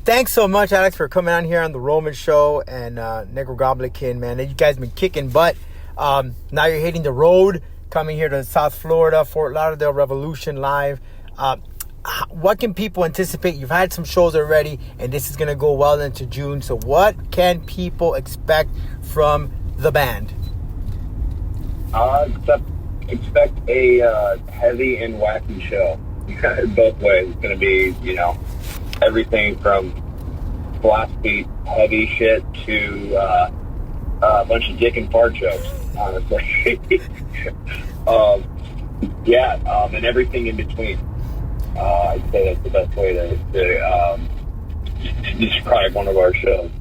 thanks so much, Alex, for coming on here on the Roman Show and Nekrogoblikon, man. You guys been kicking butt. Now you're hitting the road, coming here to South Florida, Fort Lauderdale Revolution Live. What can people anticipate? You've had some shows already, and this is going to go well into June. So what can people expect from the band? Expect a heavy and wacky show. Both ways. It's going to be, everything from blast beat, heavy shit to a bunch of dick and fart jokes, honestly. And everything in between. I'd say that's the best way to describe one of our shows.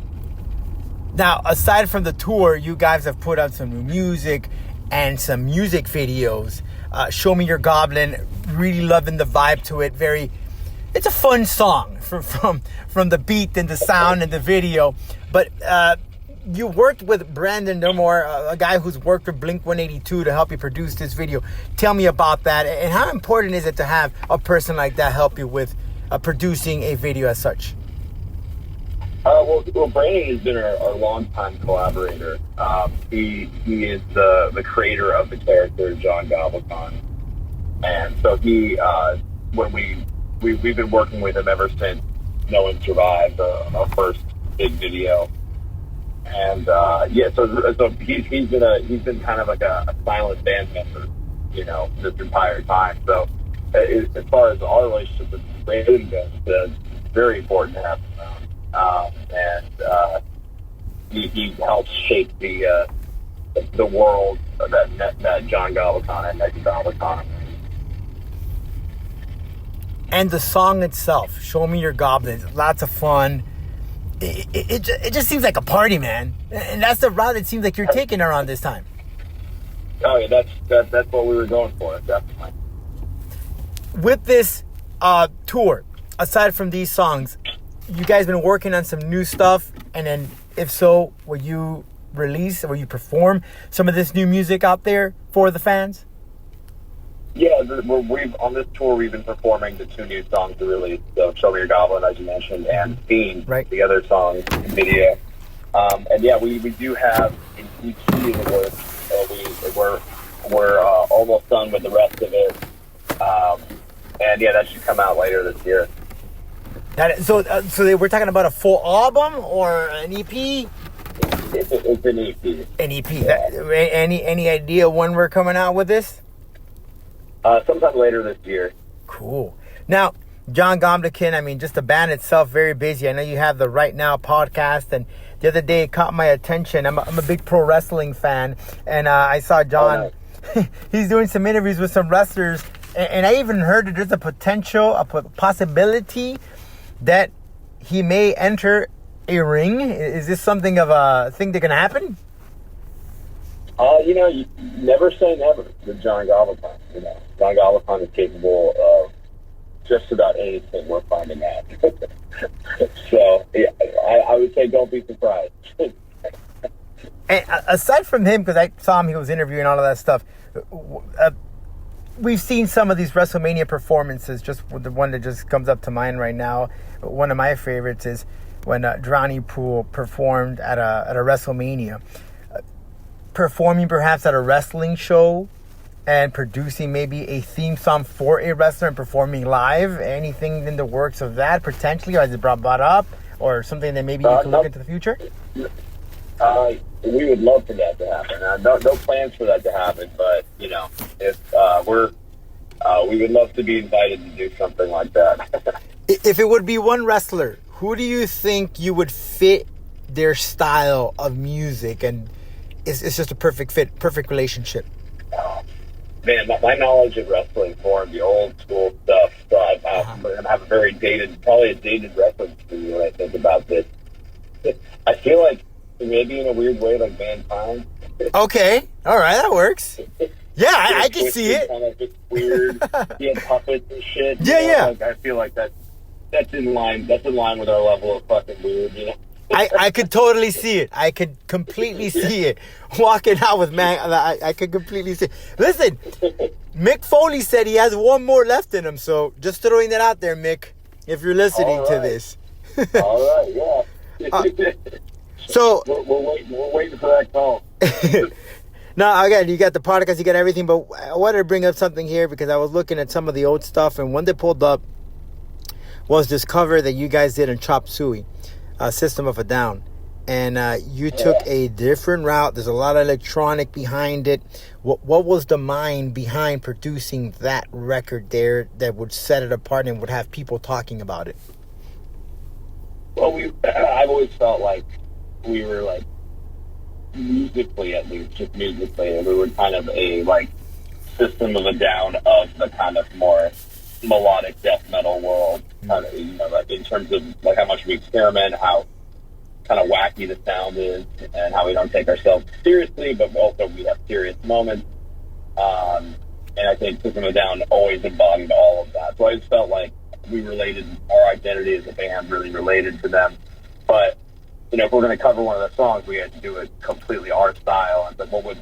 Now, aside from the tour, you guys have put out some new music and some music videos. Show Me Your Goblin, really loving the vibe to it. It's a fun song from the beat and the sound and the video. But you worked with Brandon Durmore, a guy who's worked with Blink-182 to help you produce this video. Tell me about that, and how important is it to have a person like that help you with producing a video as such? Well, Brandon has been our longtime collaborator. He is the creator of the character John Goblin, and so when we've been working with him ever since No One Survived, our first big video. And so he's been kind of like a silent band member, this entire time. So as far as our relationship with Brandon goes, it's very important to have him around. He helps shape the world that John Goblin and Nekrogoblikon. And the song itself, Show Me Your Goblin, lots of fun. It just seems like a party, man. And that's the route it seems like you're taking around this time. Oh, yeah, that's what we were going for, definitely. With this tour, aside from these songs, you guys been working on some new stuff, and then if so, will you perform some of this new music out there for the fans? Yeah, on this tour we've been performing the two new songs we released, so Show Me Your Goblin, as you mentioned, and Theme, right. The other song and video. We do have an EP in the works. We're almost done with the rest of it, that should come out later this year. So we're talking about a full album or an EP? It's an EP. An EP. Yeah. Any idea when we're coming out with this? Sometime later this year. Cool. Now, John Goblin, just the band itself, very busy. I know you have the Right Now podcast, and the other day it caught my attention. I'm a big pro wrestling fan, and I saw John. Oh, nice. He's doing some interviews with some wrestlers, and I even heard that there's a possibility that he may enter a ring. Is this something of a thing that can happen? You never say never with John Goblin. John Goblin is capable of just about anything we're finding out. So, yeah, I would say don't be surprised. And aside from him, because I saw him, he was interviewing all of that stuff, we've seen some of these WrestleMania performances. Just the one that just comes up to mind right now, one of my favorites is when Drowning Pool performed at a WrestleMania. Performing perhaps at a wrestling show and producing maybe a theme song for a wrestler and performing live. Anything in the works of that potentially, or has it brought up, or something that maybe you can look into the future? We would love for that to happen. No plans for that to happen, but if we would love to be invited to do something like that. If it would be one wrestler, who do you think you would fit their style of music, and it's just a perfect fit, perfect relationship? Man, my knowledge of wrestling formed the old school stuff, so I'm going to have a probably a dated wrestling studio when I think about this. I feel like maybe in a weird way like Mankind. Okay, all right, that works. Yeah, I can see it. Kind of just weird, puppets and shit. Yeah. Like, I feel like that's in line. That's in line with our level of fucking weird. I could totally see it. I could completely see it. Walking out with I could completely see it. Listen, Mick Foley said he has one more left in him, so just throwing that out there, Mick, if you're listening to this. All right, yeah. So we're waiting for that call. now again, you got the podcast, you got everything, but I wanted to bring up something here because I was looking at some of the old stuff, and one they pulled up was this cover that you guys did in Chop Suey, System of a Down. And you took a different route. There's a lot of electronic behind it. What was the mind behind producing that record there that would set it apart and would have people talking about it? Well, I've always felt like we were like musically, at least, just musically, we were kind of a like System of a Down of the kind of more melodic death metal world. Kind of, like in terms of like how much we experiment, how kind of wacky the sound is, and how we don't take ourselves seriously, but also we have serious moments. And I think System of a Down always embodied all of that. So I just felt like we related, our identity as a band really related to them. But, if we're going to cover one of their songs, we had to do it completely our style. And so what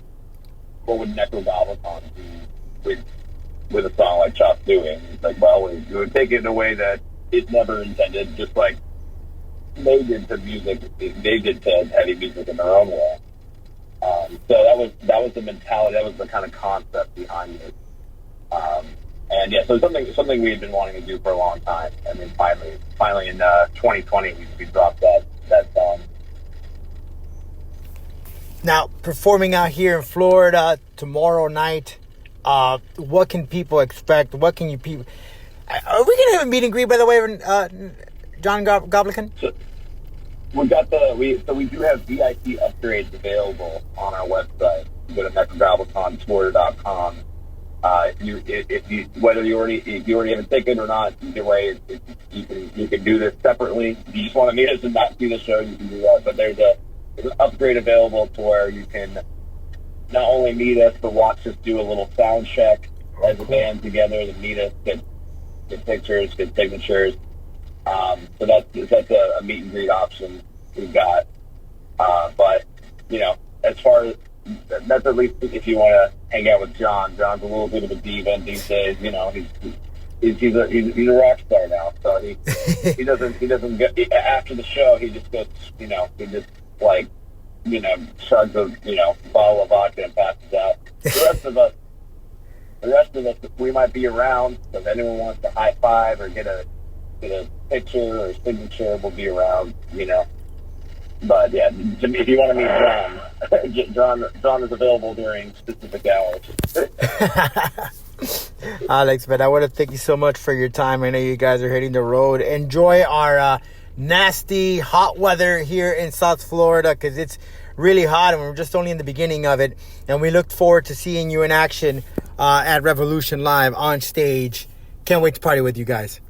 would Nekrogoblikon do with a song like Chop Suey? And it's like, well, we would take it in a way that it never intended, just like they did to music, they did to heavy music in their own way. So that was the mentality, that was the kind of concept behind it. And yeah, so something we had been wanting to do for a long time, and then finally in 2020 we dropped that song. Now, performing out here in Florida tomorrow night, what can people expect? What can you people? Are we gonna have a meet and greet, by the way, John Goblin? So we do have VIP upgrades available on our website. You go to Nekrogoblikon.com. If you already have a ticket or not, either way, you can do this separately. If you just want to meet us and not see the show, you can do that. But there's an upgrade available to where you can not only meet us, but watch us do a little sound check as a band together, to meet us, get pictures, get signatures. So that's a meet and greet option we've got. But as far as that's, at least if you want to hang out with John. John's a little bit of a diva these days. He's a rock star now. So he doesn't get after the show. He just goes. He just like chugs a bottle of vodka and passes out. The rest of us, we might be around. So if anyone wants to high five or get a picture or signature, we'll be around. But yeah, if you want to meet John is available during specific hours. Alex, man, I want to thank you so much for your time. I know you guys are hitting the road. Enjoy our nasty hot weather here in South Florida, because it's really hot and we're just only in the beginning of it. And we look forward to seeing you in action at Revolution Live on stage. Can't wait to party with you guys.